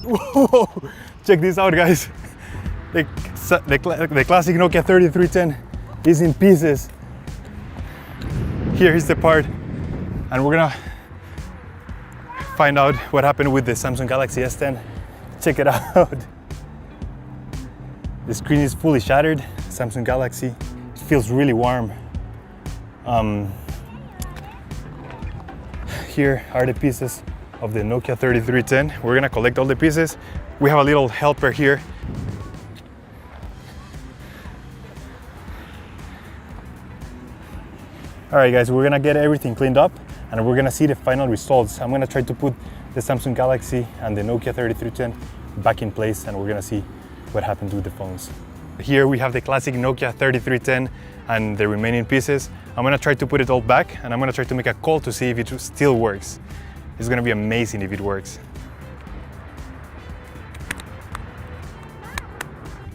Whoa! Check this out, guys. The classic Nokia 3310 is in pieces. Here is the part, and we're gonna find out what happened with the Samsung Galaxy S10. Check it out. The screen is fully shattered. Samsung Galaxy. It feels really warm. Here are the pieces of the Nokia 3310. We're gonna collect all the pieces. We have a little helper here. All right, guys, we're gonna get everything cleaned up and we're gonna see the final results. I'm gonna try to put the Samsung Galaxy and the Nokia 3310 back in place, and we're gonna see what happened with the phones. Here we have the classic Nokia 3310 and the remaining pieces. I'm gonna try to put it all back, and I'm gonna try to make a call to see if it still works. It's gonna be amazing if it works.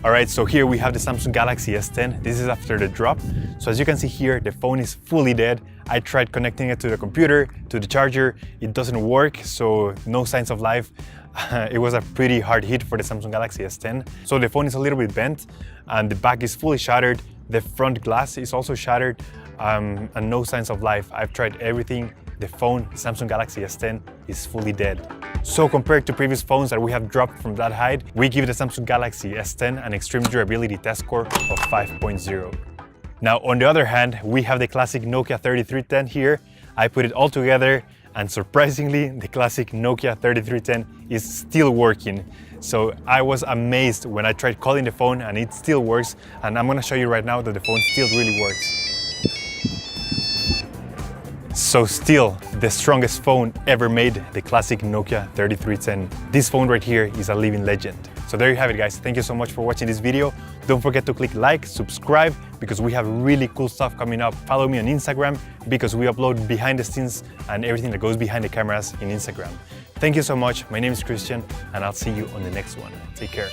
All right, so here we have the Samsung Galaxy S10. This is after the drop. So as you can see here, the phone is fully dead. I tried connecting it to the computer, to the charger. It doesn't work, so no signs of life. It was a pretty hard hit for the Samsung Galaxy S10. So the phone is a little bit bent and the back is fully shattered. The front glass is also shattered, and no signs of life. I've tried everything. The phone, Samsung Galaxy S10, is fully dead. So compared to previous phones that we have dropped from that height, we give the Samsung Galaxy S10 an extreme durability test score of 5.0. Now, on the other hand, we have the classic Nokia 3310 here. I put it all together, and surprisingly, the classic Nokia 3310 is still working. So I was amazed when I tried calling the phone and it still works, and I'm gonna show you right now that the phone still really works. So still, the strongest phone ever made, the classic Nokia 3310. This phone right here is a living legend. So there you have it, guys. Thank you so much for watching this video. Don't forget to click like, subscribe, because we have really cool stuff coming up. Follow me on Instagram, because we upload behind the scenes and everything that goes behind the cameras in Instagram. Thank you so much. My name is Christian, and I'll see you on the next one. Take care.